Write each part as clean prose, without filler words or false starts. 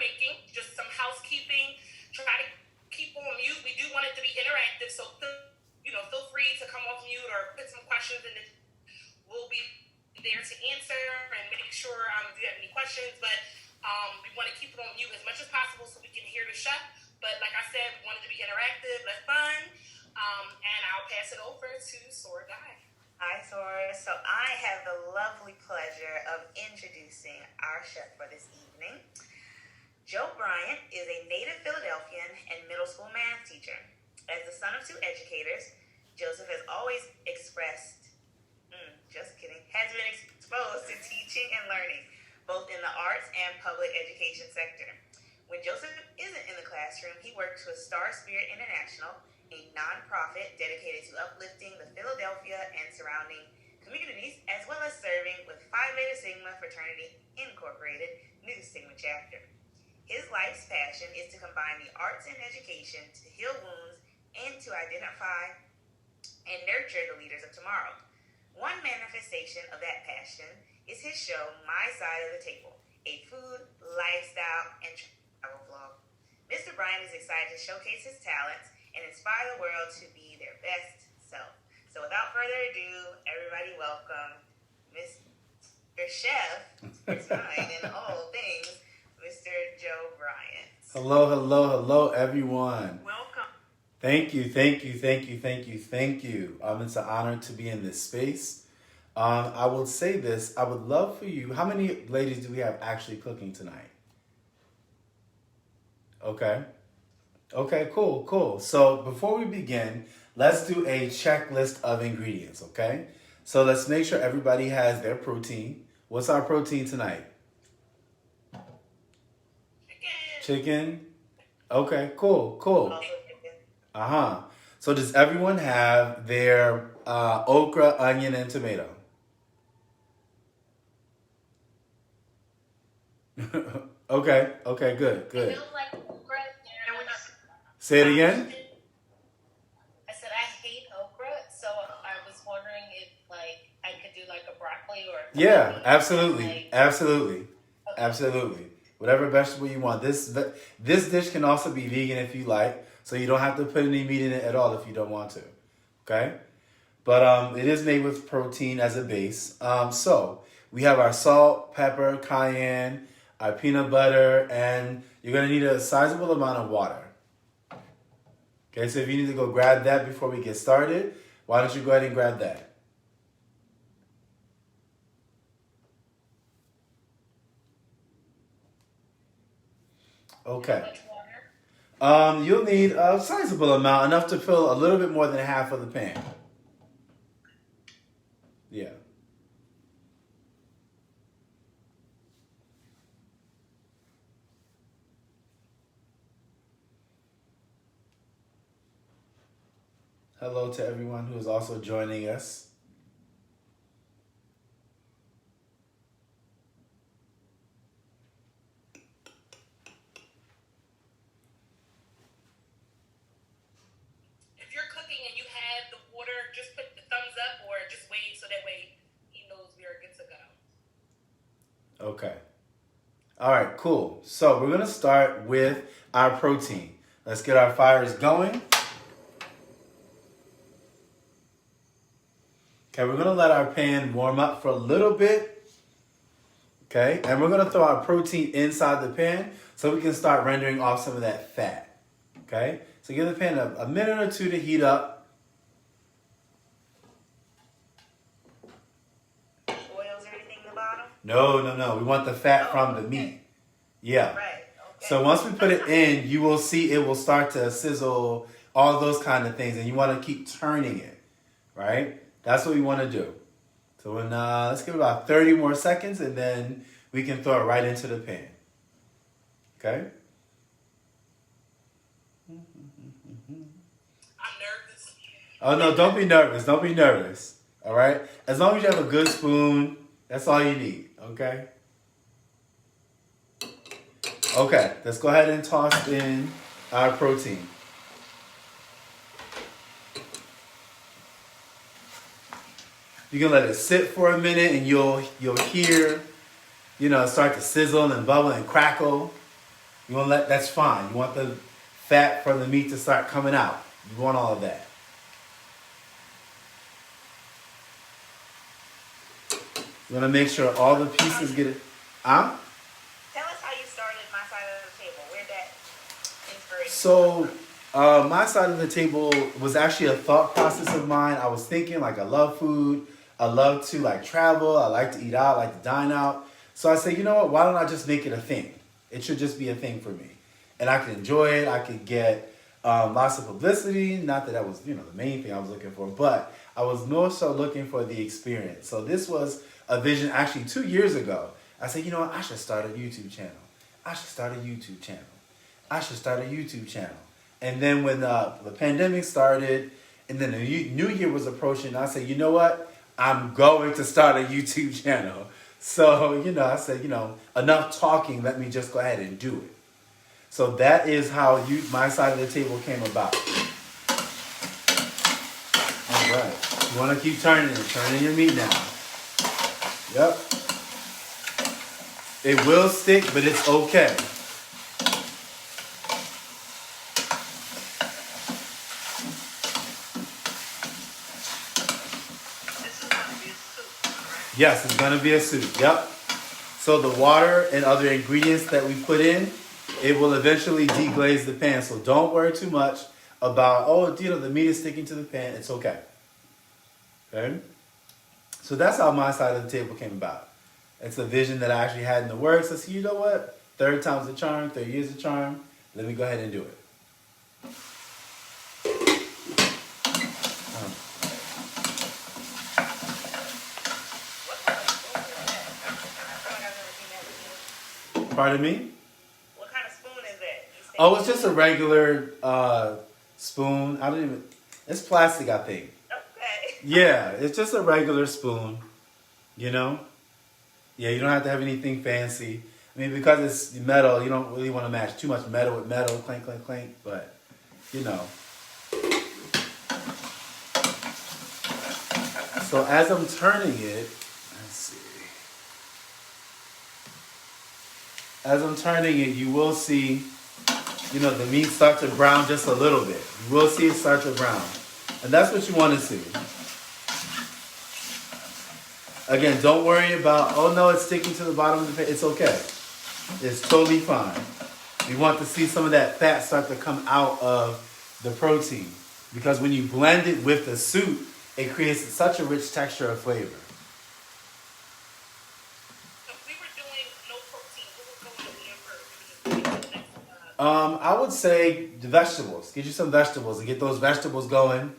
making, just some housekeeping. Try to keep on mute. We do want it to be interactive, so feel free to come off mute or put some questions in. We'll be there to answer and make sure if you have any questions. But we want to keep it on mute as much as possible so we can hear the chef. But like I said, we wanted to be interactive, less fun. And I'll pass it over to Sora Guy. Hi, Sora. So I have the lovely pleasure of introducing our chef for this evening. Joe Bryant is a native Philadelphian and middle school math teacher. As the son of two educators, Joseph has always has been exposed to teaching and learning, both in the arts and public education sector. When Joseph isn't in the classroom, he works with Star Spirit International, a nonprofit dedicated to uplifting the Philadelphia and surrounding communities, as well as serving with Phi Beta Sigma Fraternity Incorporated, New Sigma Chapter. His life's passion is to combine the arts and education to heal wounds and to identify and nurture the leaders of tomorrow. One manifestation of that passion is his show, My Side of the Table, a food, lifestyle, and travel vlog. Mr. Bryant is excited to showcase his talents and inspire the world to be their best self. So without further ado, everybody welcome Mr. Chef for time and all things, Mr. Joe Bryant. Hello, everyone. Welcome. Thank you. It's an honor to be in this space. I will say this. I would love for you. How many ladies do we have actually cooking tonight? Okay, cool. So before we begin, let's do a checklist of ingredients, okay? So let's make sure everybody has their protein. What's our protein tonight? Chicken. Okay, cool. So does everyone have their okra, onion, and tomato? Okay, good. Say it again. I said I hate okra, so I was wondering if I could do a broccoli or a Yeah, tomato. absolutely. Whatever vegetable you want. This dish can also be vegan if you like, so you don't have to put any meat in it at all if you don't want to. Okay? But it is made with protein as a base. So we have our salt, pepper, cayenne, our peanut butter, and you're going to need a sizable amount of water. Okay, so if you need to go grab that before we get started, why don't you go ahead and grab that? Okay. How much water? You'll need a sizable amount, enough to fill a little bit more than half of the pan. Yeah. Hello to everyone who is also joining us. If you're cooking and you have the water, just put the thumbs up or just wave so that way he knows we're good to go. Okay. All right, cool. So we're going to start with our protein. Let's get our fires going. Okay, we're going to let our pan warm up for a little bit. Okay, and we're going to throw our protein inside the pan so we can start rendering off some of that fat. Okay, so give the pan a minute or two to heat up. Oils or anything in the bottom? No. We want the fat from the meat. Yeah. Right. Okay. So once we put it in, you will see it will start to sizzle, all those kind of things, and you want to keep turning it, right? That's what we want to do. So when, let's give it about 30 more seconds, and then we can throw it right into the pan. Okay? I'm nervous. Oh, no, don't be nervous. All right? As long as you have a good spoon, that's all you need. Okay? Okay, let's go ahead and toss in our protein. You can let it sit for a minute and you'll hear, start to sizzle and bubble and crackle. You want to let that's fine. You want the fat from the meat to start coming out. You want all of that. You want to make sure all the pieces get it. Huh? Tell us how you started My Side of the Table. Where that inspiration So, come from? my side of the table was actually a thought process of mine. I was thinking like I love food. I love to like travel. I like to eat out. I like to dine out. So I said, you know what? Why don't I just make it a thing? It should just be a thing for me, and I could enjoy it. I could get lots of publicity. Not that was the main thing I was looking for, but I was more so looking for the experience. So this was a vision actually 2 years ago. I said, you know what? I should start a YouTube channel. I should start a YouTube channel. I should start a YouTube channel. And then when the pandemic started, and then the New Year was approaching, I said, you know what? I'm going to start a YouTube channel. So, I said, enough talking, let me just go ahead and do it. So that is how My Side of the Table came about. All right. You want to keep turning your meat now. Yep. It will stick, but it's okay. This is going to be a soup, right? Yes, it's going to be a soup. Yep. So the water and other ingredients that we put in, it will eventually deglaze the pan. So don't worry too much about, the meat is sticking to the pan. It's okay. Okay? So that's how My Side of the Table came about. It's a vision that I actually had in the works. I said, you know what? 3rd time's the charm, 3rd year's the charm. Let me go ahead and do it. What kind of spoon is that? I feel like I've never seen that before. Pardon me? What kind of spoon is that? You said Oh, it's just a regular spoon. It's plastic, I think. Okay. Yeah, it's just a regular spoon, Yeah, you don't have to have anything fancy. I mean, because it's metal, you don't really want to match too much metal with metal, clink, clink, clink, but, So as I'm turning it, let's see. As I'm turning it, you will see, the meat start to brown just a little bit. You will see it start to brown. And that's what you want to see. Again, don't worry about, oh no, it's sticking to the bottom of the pan. It's okay. It's totally fine. You want to see some of that fat start to come out of the protein. Because when you blend it with the soup, it creates such a rich texture of flavor. If we were doing no protein, what would go in the first? I would say the vegetables. Get you some vegetables and get those vegetables going.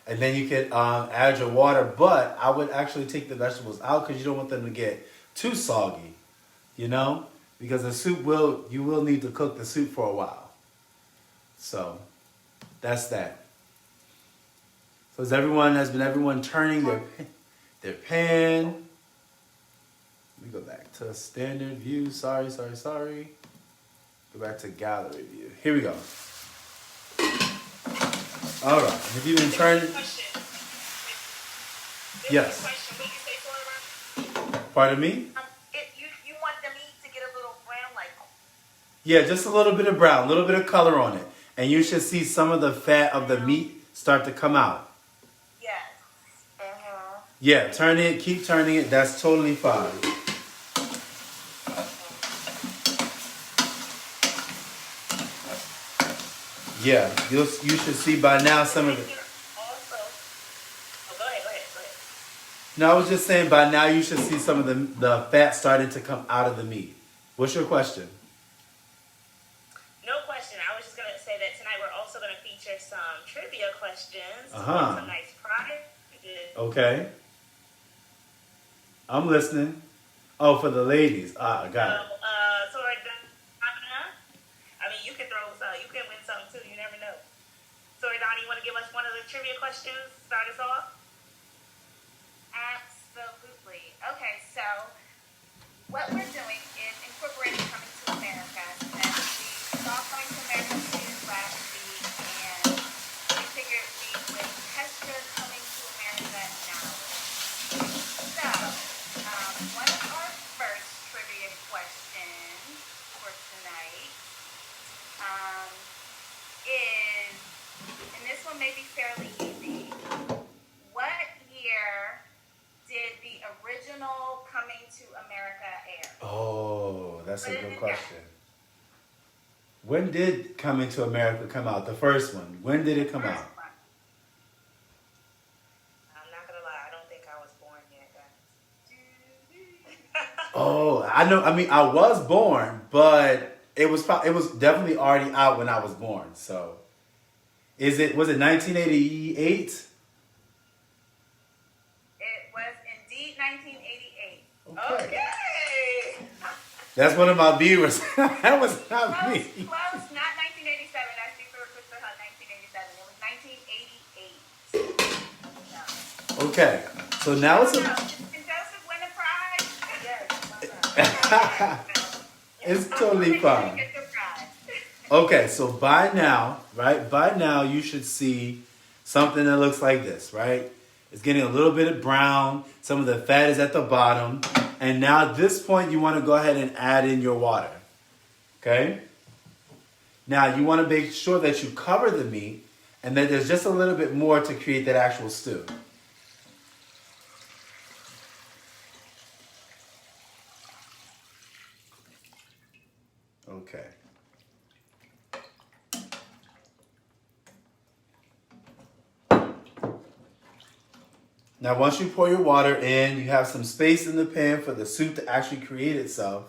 And then you can add your water. But I would actually take the vegetables out because you don't want them to get too soggy. Because the soup you will need to cook the soup for a while. So that's that. So has everyone turning their pan? Let me go back to standard view. Sorry. Go back to gallery view. Here we go. All right. Have you been turning? Question. Yes. Question. What did you say, Florida? Pardon me? You want the meat to get a little brown, like Yeah, just a little bit of brown, a little bit of color on it. And you should see some of the fat of the meat start to come out. yes. Yeah, turn it, keep turning it. That's totally fine. Yeah, you should see by now some of it. Also, go ahead. No, I was just saying by now you should see some of the fat starting to come out of the meat. What's your question? No question. I was just gonna say that tonight we're also gonna feature some trivia questions. Uh-huh. Some nice prizes. Okay. I'm listening. Oh, for the ladies. I got it. So I mean, you can win something too. You never know. So, Donnie, you want to give us one of the trivia questions? Start us off. Absolutely. Okay, so what we're doing is incorporating Coming to America. And we saw Coming to America 2 last week, and we figured we would test your Coming to America knowledge. So, one of our first trivia questions for tonight um, is, and this one may be fairly easy. What year did the original Coming to America air? Oh, that's a Put it good in question. When did Coming to America come out? The first one. When did it come First out? one. I'm not gonna lie, I don't think I was born yet, guys. Oh, I know. I mean, I was born, but it was definitely already out when I was born. So, was it 1988? It was indeed 1988. Okay. That's one of my viewers. That was not Close, me. close, not 1987. That's Secret Sister Hut 1987. It was 1988. No. Okay, so now it's No, a, did Joseph win a prize? Yes. it's totally fine. Get the prize. Okay, so by now, right? By now, you should see something that looks like this, right? It's getting a little bit of brown. Some of the fat is at the bottom. And now at this point, you want to go ahead and add in your water. Okay? Now, you want to make sure that you cover the meat and that there's just a little bit more to create that actual stew. Okay. Now, once you pour your water in, you have some space in the pan for the soup to actually create itself.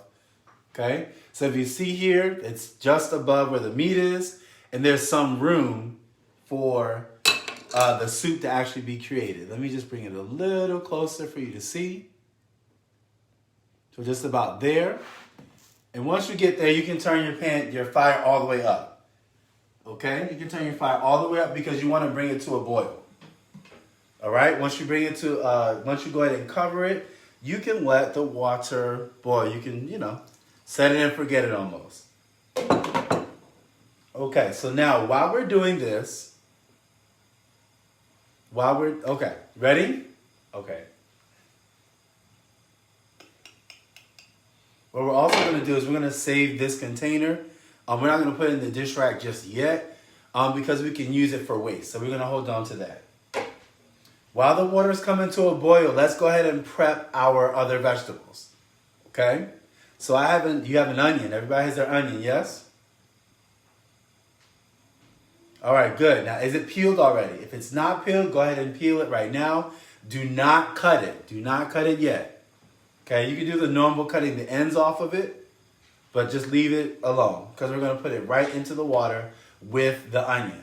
Okay? So if you see here, it's just above where the meat is, and there's some room for the soup to actually be created. Let me just bring it a little closer for you to see. So just about there. And once you get there, you can turn your fire all the way up. Okay? You can turn your fire all the way up because you want to bring it to a boil. All right? Once you once you go ahead and cover it, you can let the water boil. You can, set it and forget it almost. Okay, so now while we're doing this, okay, ready? Okay. What we're also going to do is we're going to save this container. We're not going to put it in the dish rack just yet because we can use it for waste. So we're going to hold on to that. While the water is coming to a boil, let's go ahead and prep our other vegetables. Okay? So you have an onion. Everybody has their onion, yes? All right, good. Now, is it peeled already? If it's not peeled, go ahead and peel it right now. Do not cut it. Do not cut it yet. Okay, you can do the normal cutting the ends off of it, but just leave it alone because we're going to put it right into the water with the onion.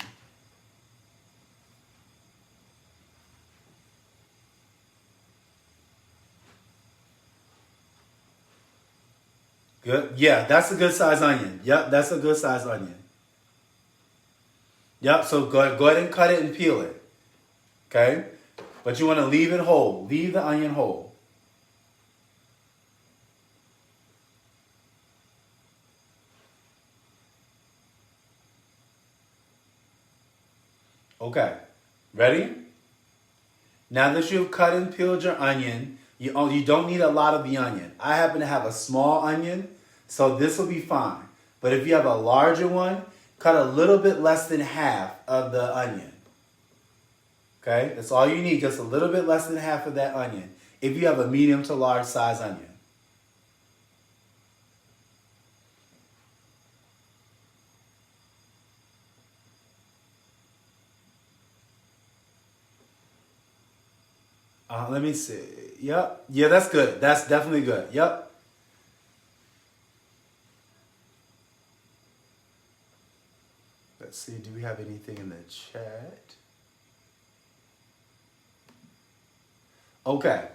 Good. Yeah, that's a good size onion. Yep, that's a good size onion. Yep, so go ahead and cut it and peel it. Okay? But you want to leave it whole. Leave the onion whole. Okay. Ready? Now that you've cut and peeled your onion, you don't need a lot of the onion. I happen to have a small onion, so this will be fine. But if you have a larger one, cut a little bit less than half of the onion. Okay? That's all you need, just a little bit less than half of that onion. If you have a medium to large size onion. Let me see. Yep. Yeah, that's good. That's definitely good. Yep. Let's see. Do we have anything in the chat? Okay.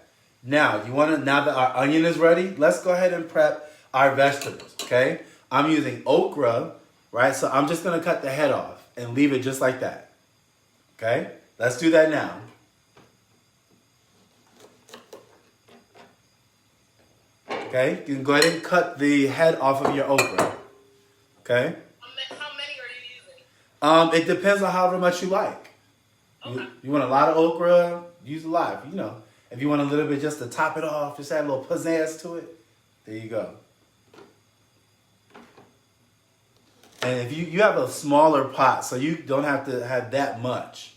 Now that our onion is ready, let's go ahead and prep our vegetables. Okay. I'm using okra, right? So I'm just gonna cut the head off and leave it just like that. Okay. Let's do that now. Okay, you can go ahead and cut the head off of your okra. Okay? How many are you using? It depends on however much you like. Okay. You want a lot of okra, use a lot. If you want a little bit just to top it off, just add a little pizzazz to it, there you go. And if you have a smaller pot, so you don't have to have that much.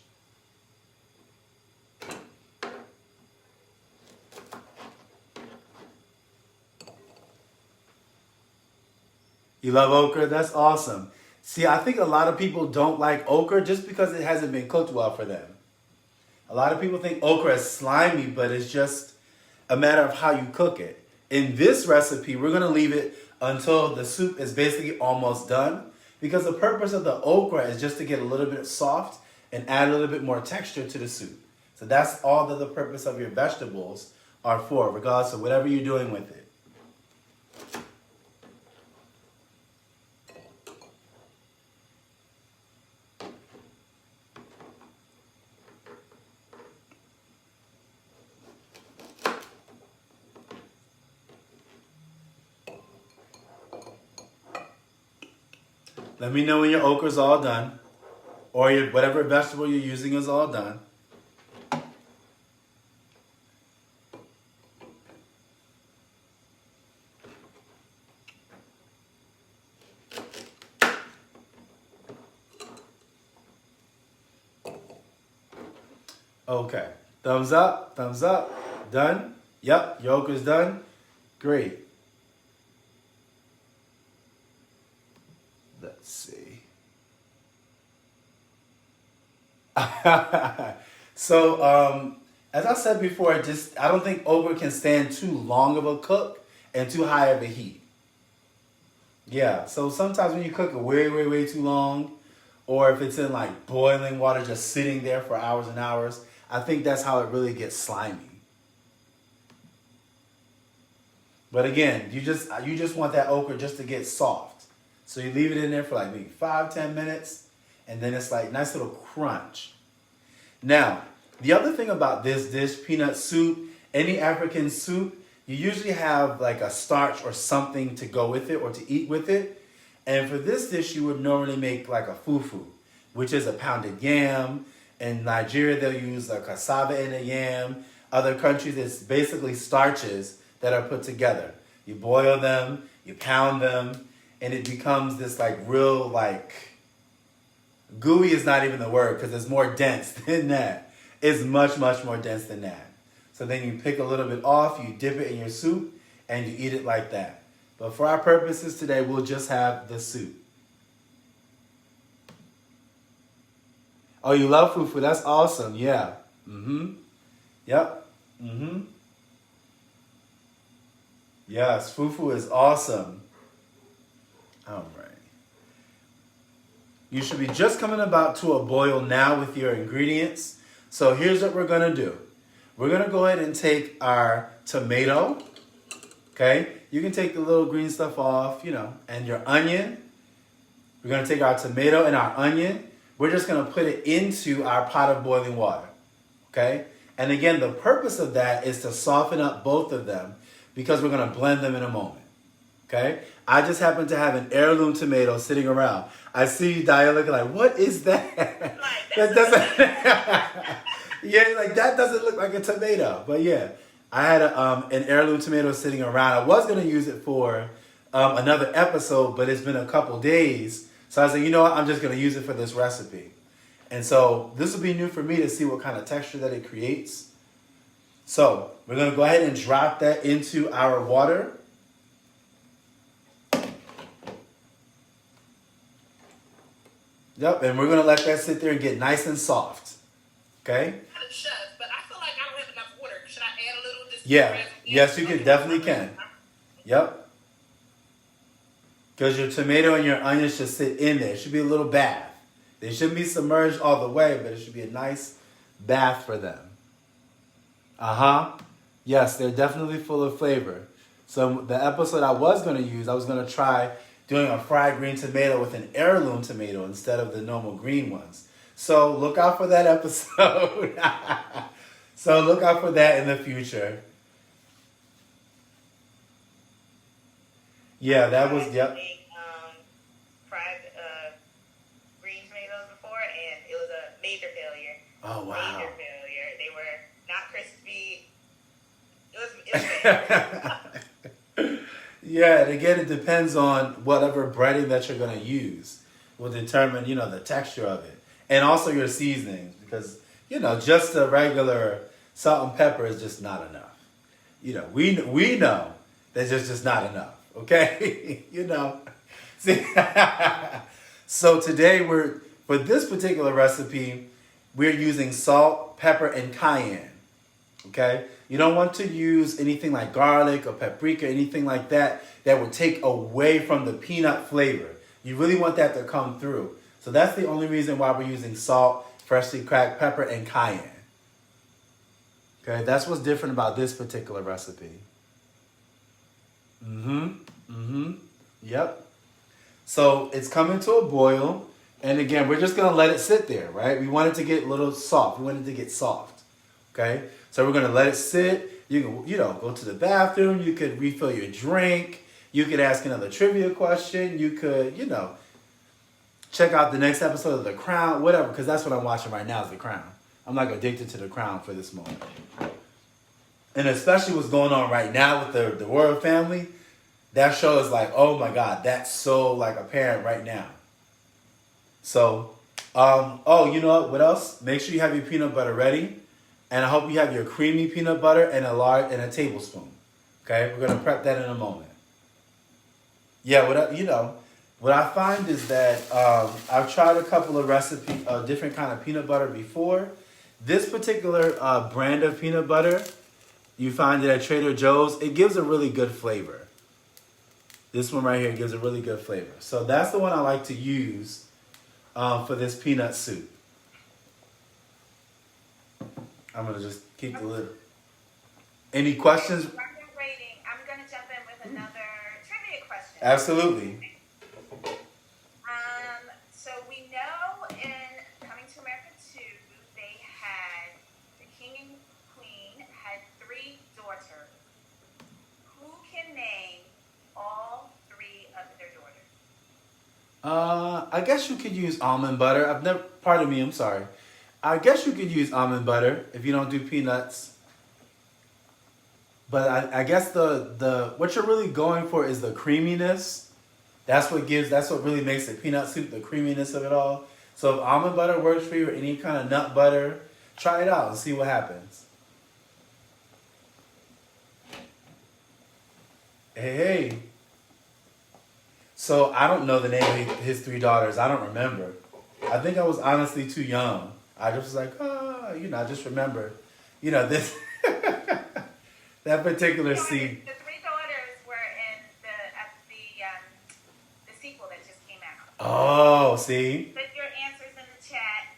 You love okra? That's awesome. See, I think a lot of people don't like okra just because it hasn't been cooked well for them. A lot of people think okra is slimy, but it's just a matter of how you cook it. In this recipe, we're going to leave it until the soup is basically almost done, because the purpose of the okra is just to get a little bit soft and add a little bit more texture to the soup. So that's all that the purpose of your vegetables are for, regardless of whatever you're doing with it. Let me know when your okra's all done, or your whatever vegetable you're using is all done. Okay, thumbs up, done. Yep, your okra's done. Great. Let's see. So, as I said before, I don't think okra can stand too long of a cook and too high of a heat. Yeah, so sometimes when you cook it way too long, or if it's in like boiling water just sitting there for hours and hours, I think that's how it really gets slimy. But again, you just want that okra just to get soft. So you leave it in there for like maybe 5-10 minutes, and then it's like nice little crunch. Now, the other thing about this dish, peanut soup, any African soup, you usually have like a starch or something to go with it or to eat with it. And for this dish, you would normally make like a fufu, which is a pounded yam. In Nigeria, they'll use a cassava in a yam. Other countries, it's basically starches that are put together. You boil them, you pound them, and it becomes this like real like, gooey is not even the word because it's more dense than that. It's much more dense than that. So then you pick a little bit off, you dip it in your soup, and you eat it like that. But for our purposes today, we'll just have the soup. Oh, you love fufu? That's awesome. Yeah. Yep. Yes, fufu is awesome. All right. You should be just coming about to a boil now with your ingredients. So here's what we're going to do. We're going to go ahead and take our tomato. Okay? You can take the little green stuff off, and your onion. We're going to take our tomato and our onion. We're just going to put it into our pot of boiling water. Okay? And again, the purpose of that is to soften up both of them because we're going to blend them in a moment. Okay? I just happen to have an heirloom tomato sitting around. I see you, Daya, looking like, what is that? That doesn't. Yeah, like that doesn't look like a tomato. But yeah, I had an heirloom tomato sitting around. I was going to use it for another episode, but it's been a couple days. So I said, you know what? I'm just going to use it for this recipe. And so this will be new for me to see what kind of texture that it creates. So we're going to go ahead and drop that into our water. Yep, and we're going to let that sit there and get nice and soft. Okay? I'm a chef, but I feel like I don't have enough water. Should I add a little? Yeah. Yes, you can. Definitely can. Yep. Because your tomato and your onions should sit in there. It should be a little bath. They shouldn't be submerged all the way, but it should be a nice bath for them. Yes, they're definitely full of flavor. So the episode I was going to use, I was going to try doing a fried green tomato with an heirloom tomato instead of the normal green ones. So look out for that episode. So look out for that in the future. Yeah, that was, yep. Fried green tomatoes before, and it was a major failure. Oh, wow. Major failure. They were not crispy. It was Yeah, and again, it depends on whatever breading that you're going to use will determine, the texture of it. And also your seasonings because, just the regular salt and pepper is just not enough. We know that there's just not enough, okay? See, so today for this particular recipe, we're using salt, pepper, and cayenne, okay? You don't want to use anything like garlic or paprika, anything like that would take away from the peanut flavor. You really want that to come through. So that's the only reason why we're using salt, freshly cracked pepper, and cayenne. Okay, that's what's different about this particular recipe. Yep. So it's coming to a boil. And again, we're just going to let it sit there, right? We want it to get a little soft. We want it to get soft. Okay? So we're going to let it sit. You can, go to the bathroom. You could refill your drink. You could ask another trivia question. You could, check out the next episode of The Crown, whatever, because that's what I'm watching right now is The Crown. I'm like addicted to The Crown for this moment. And especially what's going on right now with the royal family, that show is like, oh my God, that's so like apparent right now. So, you know what else? Make sure you have your peanut butter ready. And I hope you have your creamy peanut butter and a tablespoon. Okay, we're gonna prep that in a moment. Yeah, what I find is that I've tried a couple of recipes, different kind of peanut butter before. This particular brand of peanut butter, you find it at Trader Joe's. It gives a really good flavor. This one right here gives a really good flavor. So that's the one I like to use for this peanut soup. I'm gonna just keep the lid. Any questions? While we're waiting, I'm gonna jump in with another trivia question. Absolutely. So we know in Coming to America 2, they had the king and queen had 3 daughters. Who can name all 3 of their daughters? I guess you could use almond butter. Pardon me, I'm sorry. I guess you could use almond butter if you don't do peanuts. But I guess the what you're really going for is the creaminess. That's what really makes the peanut soup, the creaminess of it all. So if almond butter works for you or any kind of nut butter, try it out and see what happens. Hey. So I don't know the name of his 3 daughters. I don't remember. I think I was honestly too young. I just was like, I just remember, this, that particular scene. The 3 daughters were in the sequel that just came out. Oh, see? Put your answers in the chat.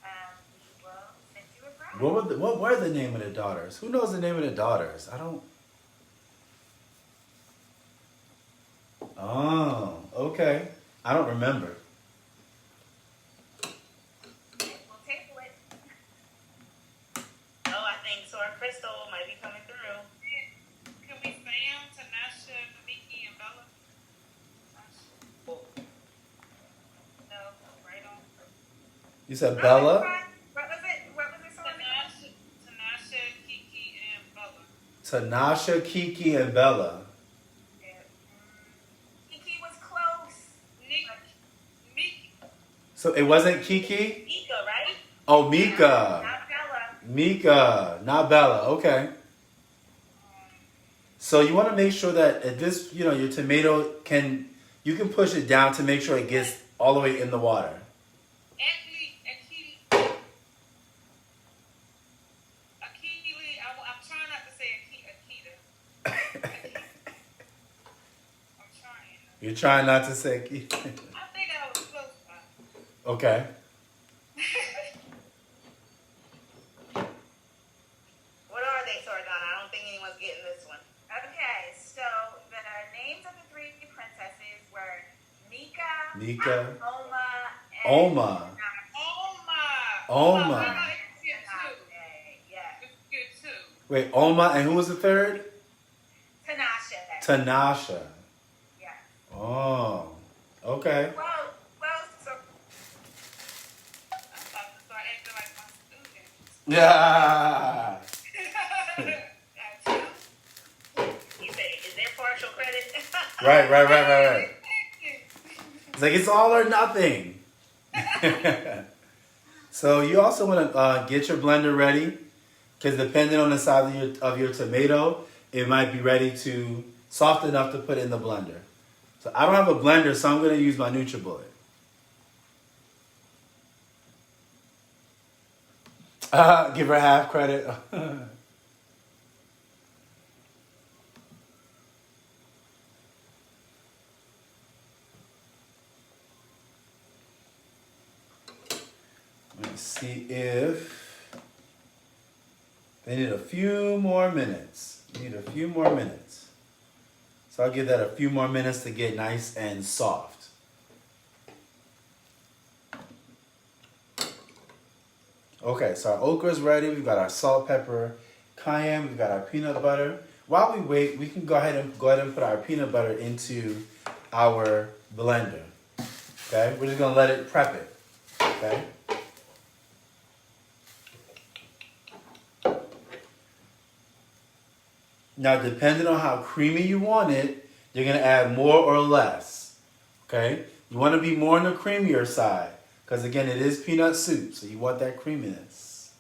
We will send you a prize. What were the name of the daughters? Who knows the name of the daughters? I don't. Oh, okay. I don't remember. We'll table it. Oh, I think Sora Crystal might be coming through. Can we say them? Tanasha, Vicky, and Bella? No, right on. You said Bella? What was it? Someone Tanasha, Kiki, and Bella. Tanasha, Kiki, and Bella. Kiki was close. Miki. So it wasn't Kiki? Mika, right? Oh, Mika. Not Bella. Mika, not Bella. Okay. So you want to make sure that at this, your tomato you can push it down to make sure it gets all the way in the water. Akili. I'm trying not to say Akita. I'm trying. You're trying not to say Kiki. I think I was close by. Okay. What are they, Sordana? I don't think anyone's getting this one. Okay, so the names of the 3 princesses were Mika, Mika. Oma, and Oma. Oma. Yeah. It's good too. Wait, Oma, and who was the third? Tanasha. Tanasha. Yeah. Oh, okay. Well, so I'm about to start acting like my student. Yeah. You say, is there partial credit? Right. It's like it's all or nothing. So you also want to get your blender ready, because depending on the size of your tomato, it might be ready to soft enough to put in the blender. So I don't have a blender, so I'm going to use my NutriBullet. Give her half credit. Let's see if they need a few more minutes. So I'll give that a few more minutes to get nice and soft. Okay, so our okra is ready. We've got our salt, pepper, cayenne. We've got our peanut butter. While we wait, we can go ahead and put our peanut butter into our blender. Okay, we're just gonna let it prep it. Okay. Now, depending on how creamy you want it, you're going to add more or less, okay? You want to be more on the creamier side, because, again, it is peanut soup, so you want that creaminess.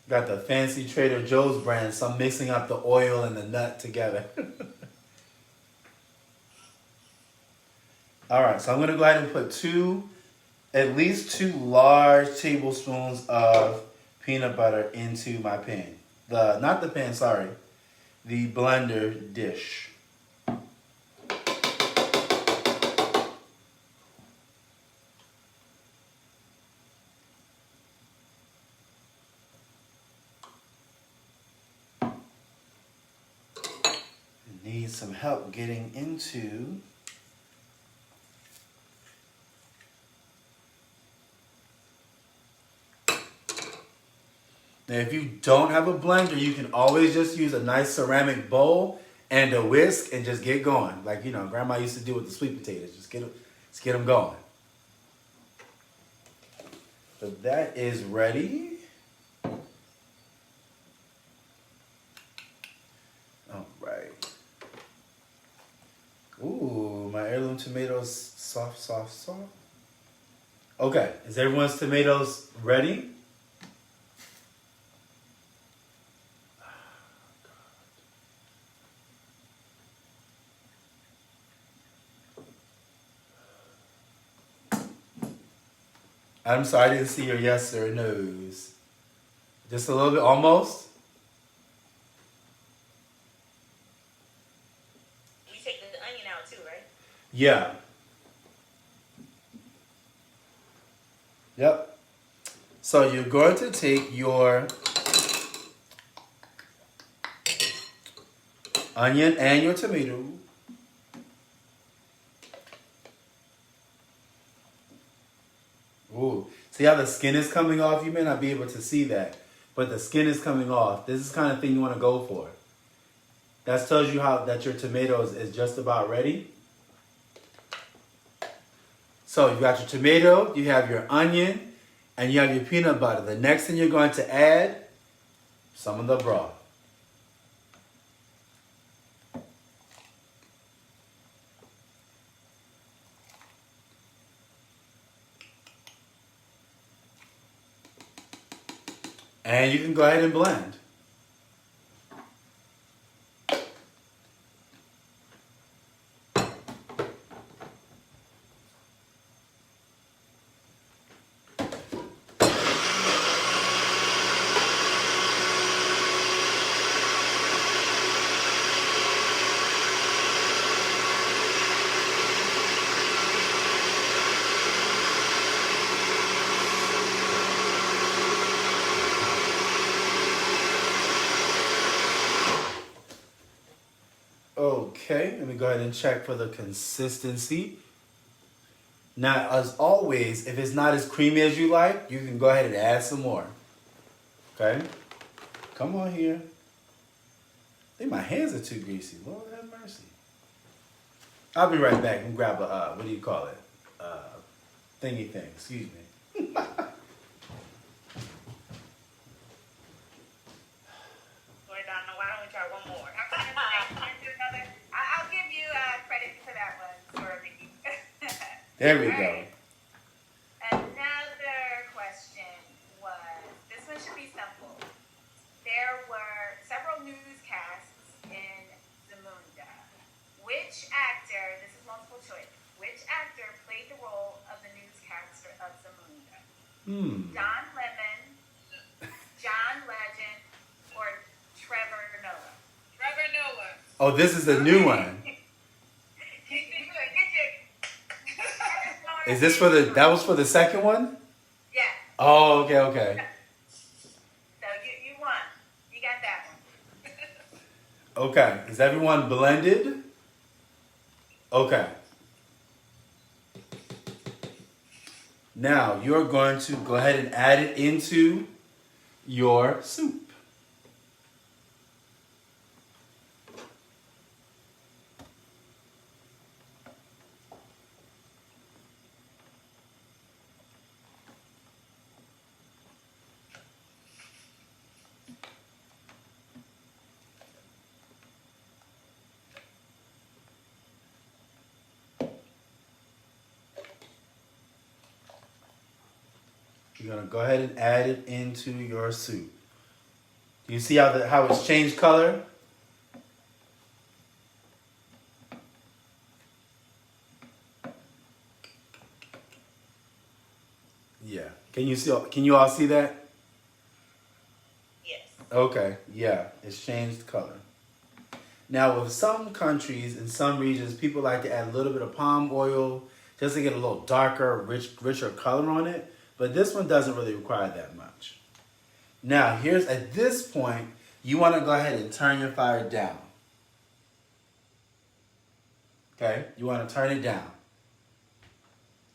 Got the fancy Trader Joe's brand, so I'm mixing up the oil and the nut together. All right, so I'm going to go ahead and put at least 2 large tablespoons of peanut butter into my pan. The blender dish. Need some help getting into Now, if you don't have a blender, you can always just use a nice ceramic bowl and a whisk and just get going. Like, Grandma used to do with the sweet potatoes. Just get them going. So that is ready. All right. Ooh, my heirloom tomatoes, soft. Okay, is everyone's tomatoes ready? I'm sorry, I didn't see your yes or no's. Just a little bit, almost? You take the onion out too, right? Yeah. Yep. So you're going to take your onion and your tomato. Ooh. See how the skin is coming off? You may not be able to see that, but the skin is coming off. This is the kind of thing you want to go for. That tells you that your tomatoes is just about ready. So you got your tomato, you have your onion, and you have your peanut butter. The next thing you're going to add, some of the broth. And you can go ahead and blend. Okay, let me go ahead and check for the consistency. Now, as always, if it's not as creamy as you like, you can go ahead and add some more. Okay? Come on here. I think my hands are too greasy. Lord have mercy. I'll be right back and grab a, what do you call it? Thingy thing, excuse me. one more. Into another. I'll give you credit for that one, Sora Mickey. There we All go. right. Another question was, this one should be simple. There were several newscasts in Zamunda. Which actor, this is multiple choice, which actor played the role of the newscaster of Zamunda? Don Lemon, John Legend, or Trevor Noah? Trevor Noah. Oh, this is a new one. Is this for that was for the second one? Yeah. Oh, okay. So you won. You got that one. Okay. Is everyone blended? Okay. Now you're going to go ahead and add it into your soup. You're gonna go ahead and add it into your soup. Do you see how it's changed color? Yeah. Can you all see that? Yes. Okay. Yeah, it's changed color. Now, with some countries and some regions, people like to add a little bit of palm oil just to get a little darker, richer color on it. But this one doesn't really require that much. Now, at this point, you want to go ahead and turn your fire down. Okay? You want to turn it down.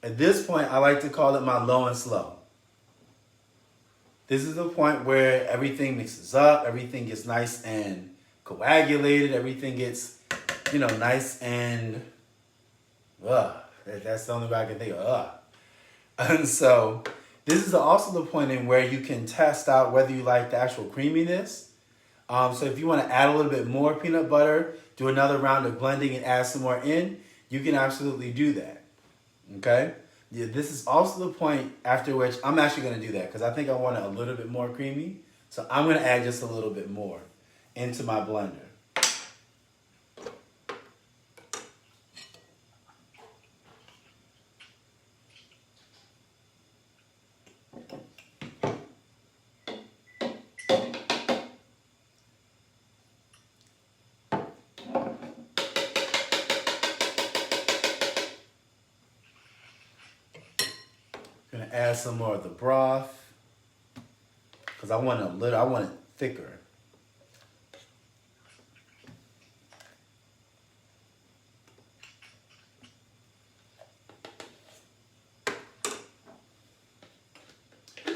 At this point, I like to call it my low and slow. This is the point where everything mixes up, everything gets nice and coagulated, everything gets, nice and, that's the only way I can think of, And so, this is also the point in where you can test out whether you like the actual creaminess. So if you want to add a little bit more peanut butter, do another round of blending and add some more in, you can absolutely do that. Okay? Yeah, this is also the point after which I'm actually going to do that because I think I want it a little bit more creamy. So I'm going to add just a little bit more into my blender. Gonna add some more of the broth because I want it thicker.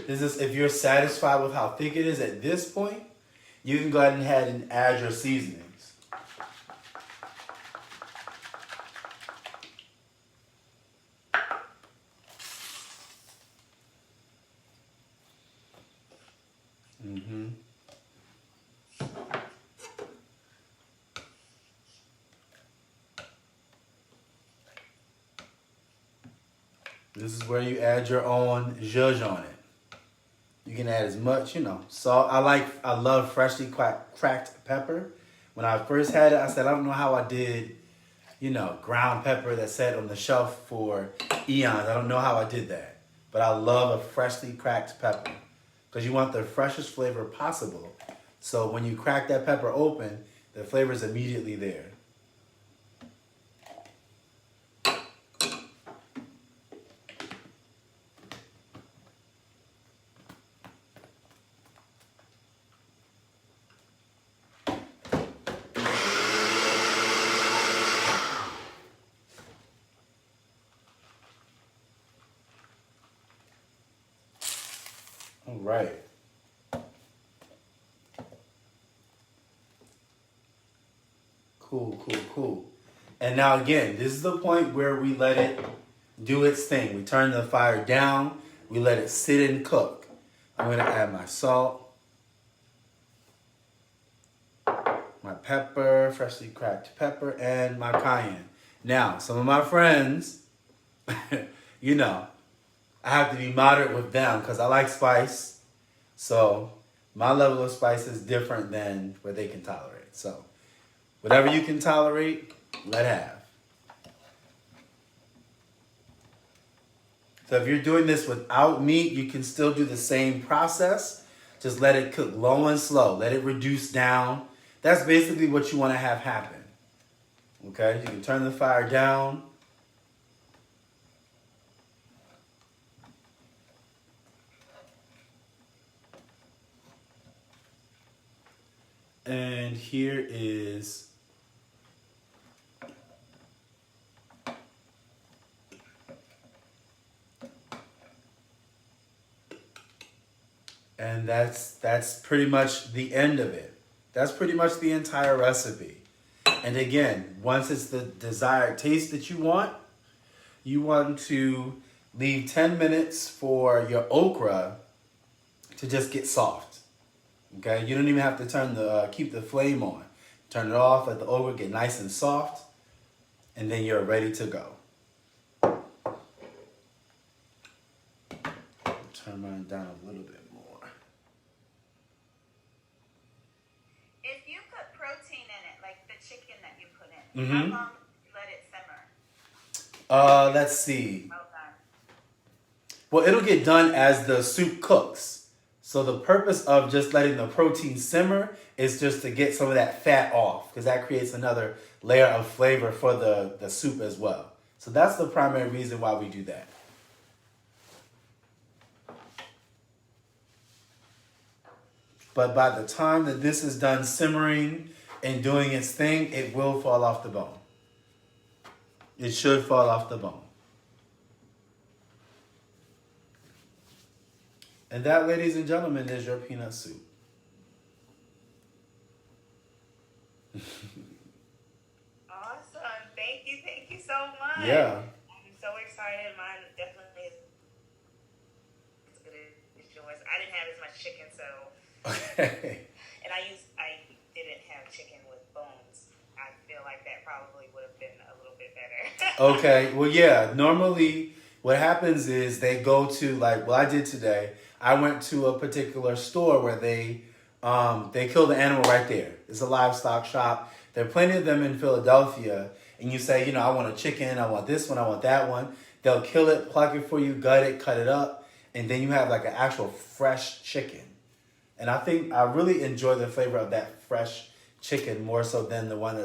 If you're satisfied with how thick it is at this point, you can go ahead and add your seasonings. This is where you add your own zhuzh on it. You can add as much, salt. I love freshly cracked pepper. When I first had it, I said, I don't know how I did, ground pepper that sat on the shelf for eons. I don't know how I did that. But I love a freshly cracked pepper because you want the freshest flavor possible. So when you crack that pepper open, the flavor is immediately there. All right. Cool. And now again, this is the point where we let it do its thing. We turn the fire down. We let it sit and cook. I'm going to add my salt. my pepper, freshly cracked pepper, and my cayenne. Now, some of my friends, you know, I have to be moderate with them because I like spice. So my level of spice is different than what they can tolerate. So whatever you can tolerate, let have. So if you're doing this without meat, you can still do the same process. Just let it cook low and slow. Let it reduce down. That's basically what you want to have happen. Okay, you can turn the fire down. And here is and that's pretty much the end of it. That's pretty much the entire recipe. And again, once it's the desired taste that you want to leave 10 minutes for your okra to just get soft. Okay, you don't even have to turn keep the flame on. Turn it off, let the okra get nice and soft, and then you're ready to go. Turn mine down a little bit more. If you put protein in it, like the chicken that you put in, Mm-hmm. how long do you let it simmer? Let's see. Well done. Well, it'll get done as the soup cooks. So the purpose of just letting the protein simmer is just to get some of that fat off, because that creates another layer of flavor for the soup as well. So that's the primary reason why we do that. But by the time that this is done simmering and doing its thing, it will fall off the bone. It should fall off the bone. And that, ladies and gentlemen, is your peanut soup. Awesome. Thank you so much. Yeah. I'm so excited. Mine definitely is as good as yours. I didn't have as much chicken, so Okay. and I didn't have chicken with bones. I feel like that probably would have been a little bit better. Okay. Well, yeah. Normally, what happens is they go to I did today. I went to a particular store where they kill the animal right there. It's a livestock shop. There are plenty of them in Philadelphia. And you say, I want a chicken. I want this one. I want that one. They'll kill it, pluck it for you, gut it, cut it up, and then you have like an actual fresh chicken. And I think I really enjoy the flavor of that fresh chicken more so than the one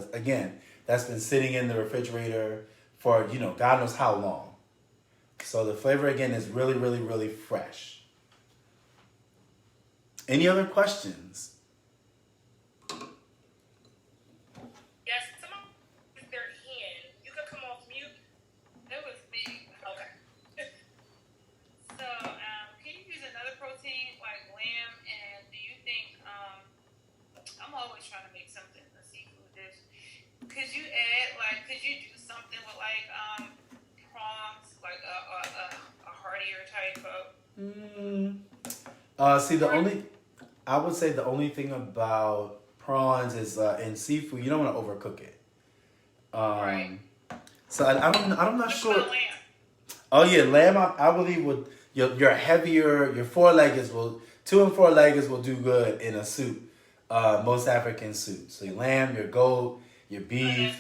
that's been sitting in the refrigerator for, God knows how long. So the flavor, again, is really, really, really fresh. Any other questions? Yes, someone with their hand. You could come off mute. That was big. Okay. So, can you use another protein like lamb? And do you think, I'm always trying to make something, a seafood dish. Could you do something with prawns, like a heartier type of? I would say the only thing about prawns is in seafood, you don't want to overcook it. Right. So I'm not sure. What about lamb? Oh yeah, lamb. I believe would your heavier your 4-leggers will 2 and 4-leggers will do good in a soup. Most African soups. So your lamb, your goat, your beef.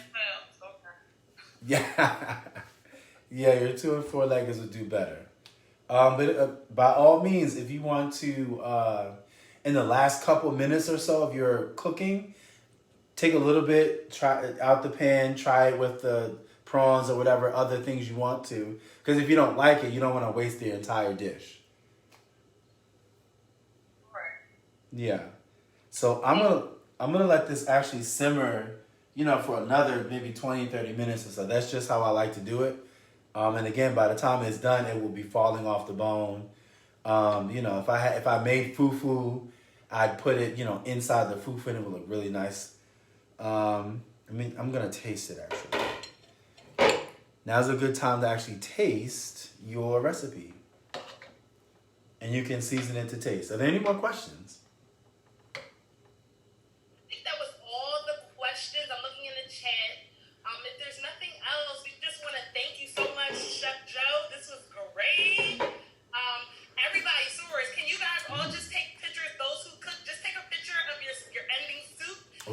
Okay. Yeah, your 2 and 4-leggers would do better. But by all means, if you want to, in the last couple minutes or so of your cooking, take a little bit, try it out the pan, try it with the prawns or whatever other things you want to. Because if you don't like it, you don't want to waste the entire dish. Right. Yeah. So I'm gonna let this actually simmer, for another maybe 20, 30 minutes or so. That's just how I like to do it. And again, by the time it's done, it will be falling off the bone. If I made fufu, I'd put it, inside the fufu and it would look really nice. I'm gonna taste it actually. Now's a good time to actually taste your recipe. And you can season it to taste. Are there any more questions? I think that was all the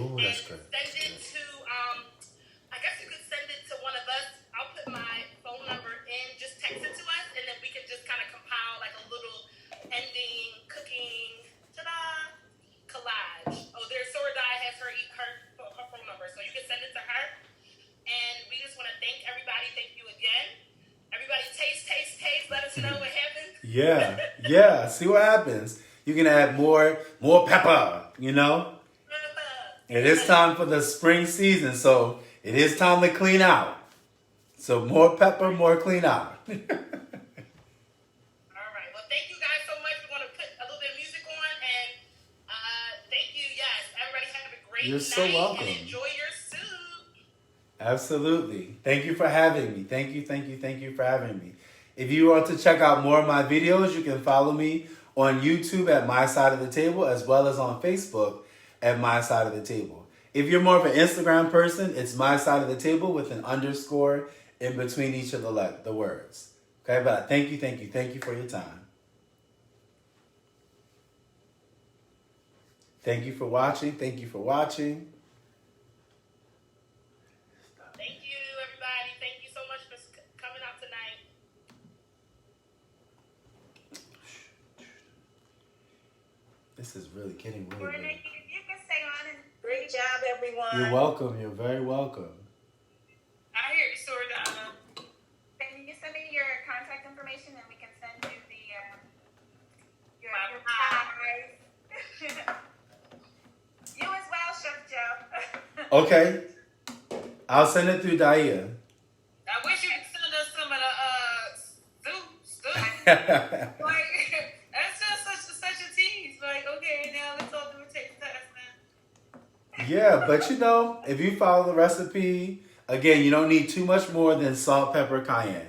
Ooh, and that's good. send it to, I guess you could send it to one of us. I'll put my phone number in, just text it to us, and then we can just kind of compile like a little ending cooking, ta-da, collage. Oh, there's Soradai has her phone number, so you can send it to her. And we just want to thank everybody. Thank you again. Everybody taste. Let us know what happens. Yeah. See what happens. You can add more pepper, you know? It is time for the spring season, so it is time to clean out. So more pepper, more clean out. All right. Well, thank you guys so much. We're going to put a little bit of music on, and thank you. Yes, everybody have a great You're night so welcome. and enjoy your soup. Absolutely. Thank you for having me. Thank you for having me. If you want to check out more of my videos, you can follow me on YouTube at My Side of the Table, as well as on Facebook at My Side of the Table. If you're more of an Instagram person, it's My Side of the Table with an underscore in between each of the words. Okay, but thank you for your time. Thank you for watching. Thank you, everybody. Thank you so much for coming out tonight. This is really getting really Courtney, good. if you can stay on and Great job, everyone. You're welcome. You're very welcome. I hear you, Soradai. can you send me your contact information and we can send you the your pies. You as well, Chef Joe. Okay. I'll send it through Daia. I wish you could send us some of the stew. Like, that's just such a tease. Like, okay, now let's all do a taste test, man. Yeah, but you know, if you follow the recipe, again, you don't need too much more than salt, pepper, cayenne.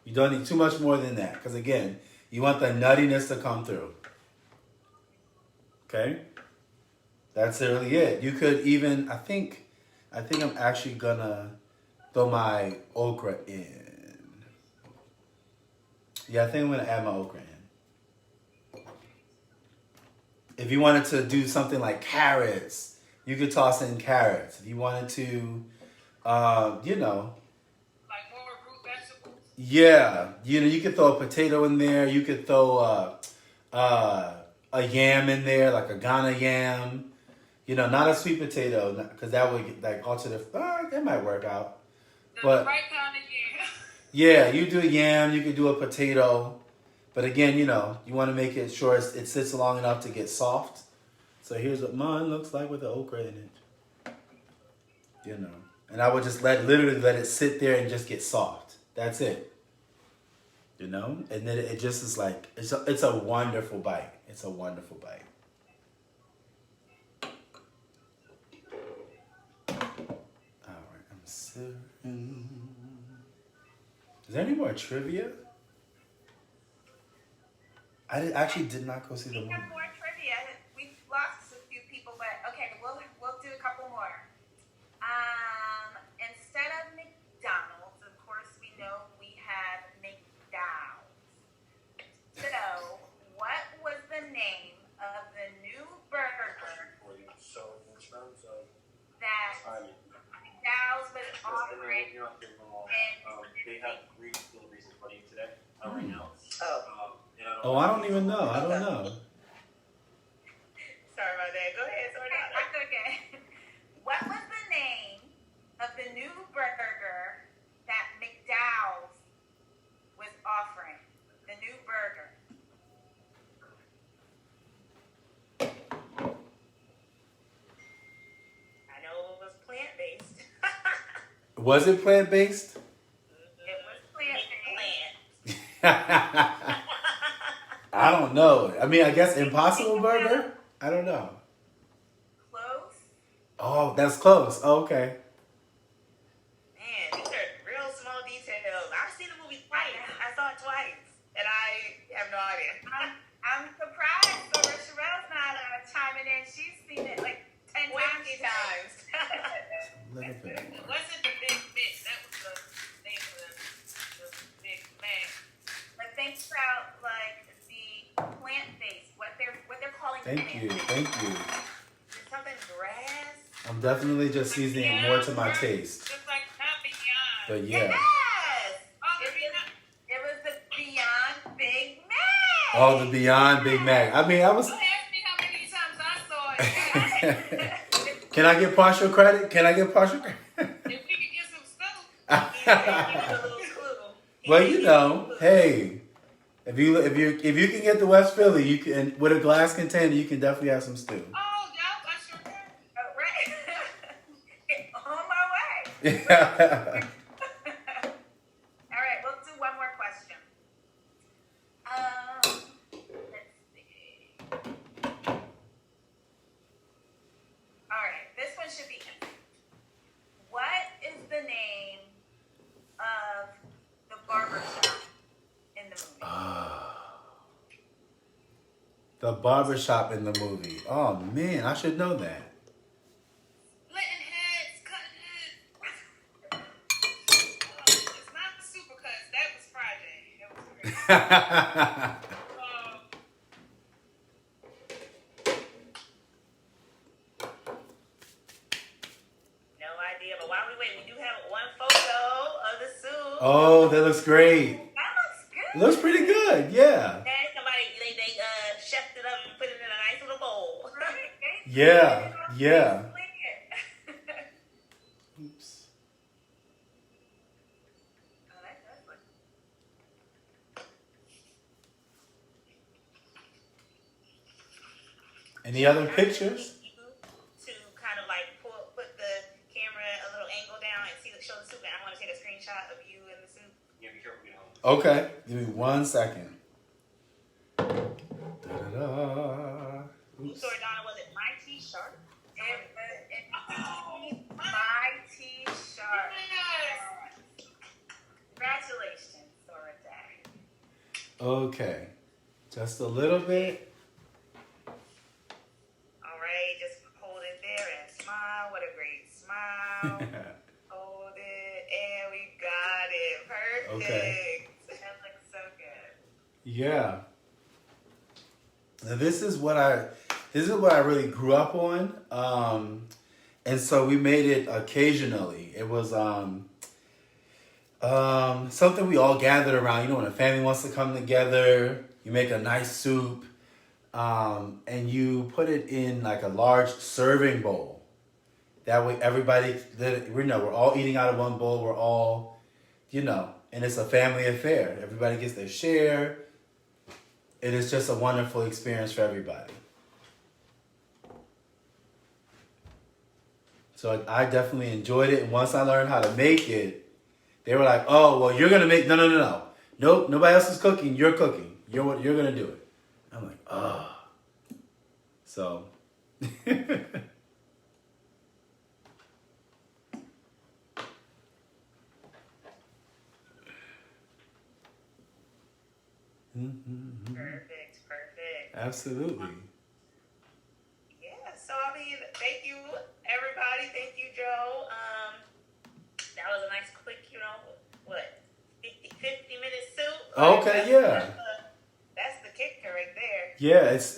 You don't need too much more than that. Because again, you want the nuttiness to come through. Okay? That's really it. You could even, I think I'm actually gonna throw my okra in. Yeah, I think I'm gonna add my okra in. If you wanted to do something like carrots, you could toss in carrots. If you wanted to, you know. Like more root vegetables. Yeah, you know, you could throw a potato in there. You could throw a yam in there, like a Ghana yam. You know, not a sweet potato, because that would like alter the. That might work out. The right kind of yam. Yeah, you do a yam. You could do a potato, but again, you know, you want to make it sure it sits long enough to get soft. So here's what mine looks like with the okra in it. You know, and I would just literally let it sit there and just get soft. That's it. You know, and then it just is like it's a wonderful bite. It's a wonderful bite. All right, I'm serving. Is there any more trivia? I actually did not go see the We movie. have more trivia. We've lost a few people, but okay, we'll do a couple more. Instead of McDonald's, of course, we know we have McDowell's. So, what was the name of the new burger So in terms of that timing, McDowell's was offering? they have Greek deliveries in front of you today, right now. Oh, I don't even know. I don't know. Sorry about that. Go ahead, Soradai. That's okay. What was the name of the new burger that McDowell's was offering? The new burger. I know it was plant-based. Was it plant-based? It was plant-based. Plant. I don't know. I mean, I guess Impossible Burger? I don't know. Close. Oh, that's close. Oh, okay. Man, these are real small details. I've seen the movie twice. I saw it twice, and I have no idea. I'm surprised. So Sherelle's not chiming in. She's seen it like 10 times. 20 times. A little bit It more. wasn't the Big Mix. That was the name of the Big Mac. But think about like the plant-based, what they're calling Thank you. plant-based. Thank you. Is something grass? I'm I'm definitely just seasoning it more to my taste. Just like not beyond. But yeah. Yes. Oh, the Beyond. It was the Beyond Big Mac. Oh, the Beyond Big Mac. I mean, I was. Don't ask me how many times I saw it. Can I get partial credit? Can I get partial credit? If we could get some stuff. He gave you a little clue. Well, you know, hey, if you can get the West Philly, you can with a glass container, you can definitely have some stew. Oh, yeah, I sure can. Oh, right. On my way. All right, we'll do one more question. Let's see. All right, this one should be easy. What is the name of the barber shop in the movie? The barbershop in the movie. Oh man, I should know that. Letting heads, cutting heads. It's not Supercuts. That was Friday. That was great. No idea, but while we wait, we do have one photo of the soup. Oh, that looks great. That looks good. It looks pretty good. Yeah. Okay, somebody they chefed it up and put it in a nice little bowl. Right? Yeah. Yeah. Oops. Oh, that does look. Any other pictures? To kind of like put the camera a little angle down and show the soup. And I want to take a screenshot of you and the soup. Yeah, be careful getting home. Okay. Give me 1 second. Da-da-da. Oops. Sorry, Donna, was it my T-shirt? It was my T-shirt. Congratulations, Sora Day. Okay. Just a little bit. All right, just hold it there and smile. What a great smile. Hold it, and we got it. Perfect. Okay. That looks so good. Yeah. Now this is what I really grew up on. And so we made it occasionally. It was something we all gathered around. You know, when a family wants to come together, you make a nice soup, and you put it in like a large serving bowl. That way everybody, we're all eating out of one bowl. We're all, and it's a family affair. Everybody gets their share. It is just a wonderful experience for everybody. So I definitely enjoyed it. And once I learned how to make it, they were like, oh, well, you're going to make, no. Nope, nobody else is cooking. You're cooking. You're going to do it. I'm like, oh. So. Perfect. Absolutely. Yeah, so I mean, thank you, everybody. Thank you, Joe. That was a nice quick, 50-minute soup. Okay, yeah. That's the kicker right there. Yeah, it's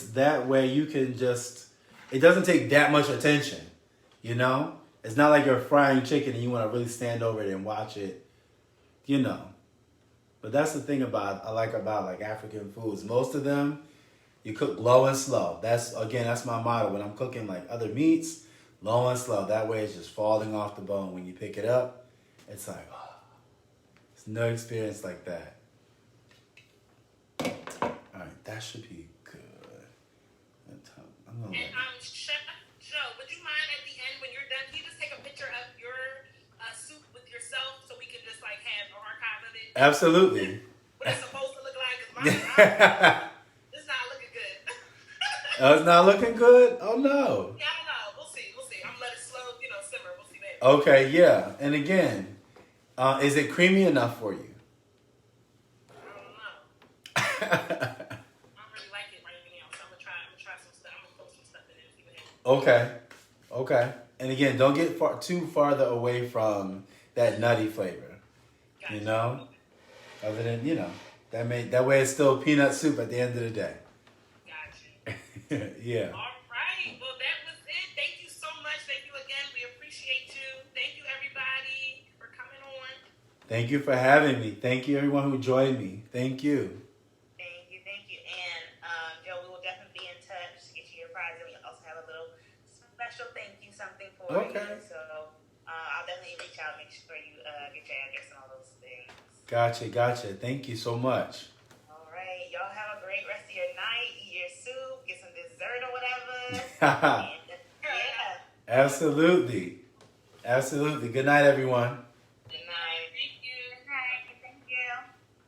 that way you can just, it doesn't take that much attention, It's not like you're frying chicken and you want to really stand over it and watch it, But that's the thing I like about like African foods. Most of them, you cook low and slow. That's my motto. When I'm cooking like other meats, low and slow. That way it's just falling off the bone. When you pick it up, it's like, oh, it's no experience like that. All right, that should be good. I'm gonna And Chef Joe, would you mind at the end when you're done, can you just take a picture of your soup with yourself so we can just like have an archive of it? Absolutely. What it's supposed to look like? Cause it's not looking good. Oh, it's not looking good? Oh no. Yeah, I don't know. We'll see. I'm gonna let it slow, simmer. We'll see later. Okay, yeah. And again, is it creamy enough for you? I don't really like it right now, so I'm gonna try some stuff. I'm gonna throw some stuff in it and see what happens. Okay. And again, don't get too farther away from that nutty flavor. Gotcha. Other than, that way it's still peanut soup at the end of the day. Gotcha. Yeah. All right. Well, that was it. Thank you so Thank you for having me. Thank you, everyone who joined me. Thank you. Thank you, thank you. And Joe, we will definitely be in touch to get you your prize. And we also have a little special thank you something for you. So I'll definitely reach out and make sure you get your address and all those things. Gotcha. Thank you so much. All right. Y'all have a great rest of your night. Eat your soup, get some dessert or whatever. And, yeah. Absolutely. Good night, everyone. Good night. Thank you. Hi, thank you.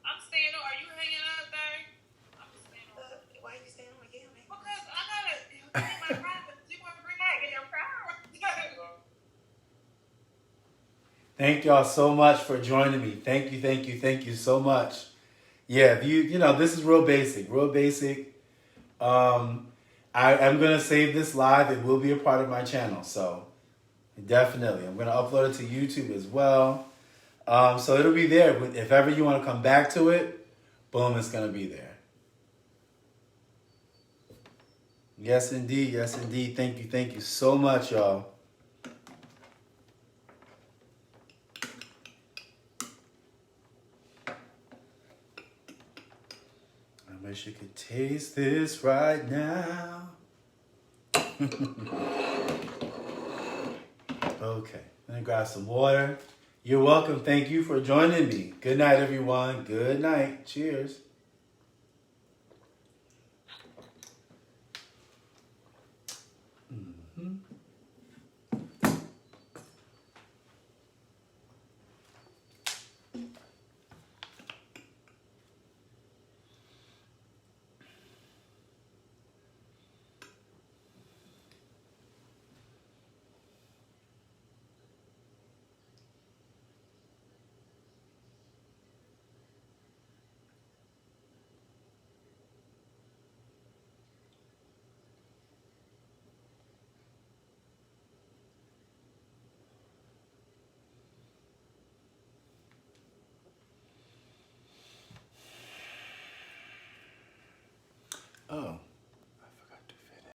I'm staying on. Are you hanging out there? I'm staying on. Why are you staying on again, man? Because I gotta get my private. You want to bring Hi, get your power. Thank y'all so much for joining me. Thank you so much. Yeah, this is real basic. I am going to save this live. It will be a part of my channel. So definitely, I'm going to upload it to YouTube as well. So it'll be there. If ever you want to come back to it, boom, it's going to be there. Yes, indeed. Thank you so much, y'all. I wish you could taste this right now. Okay, let me grab some water. You're welcome. Thank you for joining me. Good night, everyone. Good night. Cheers.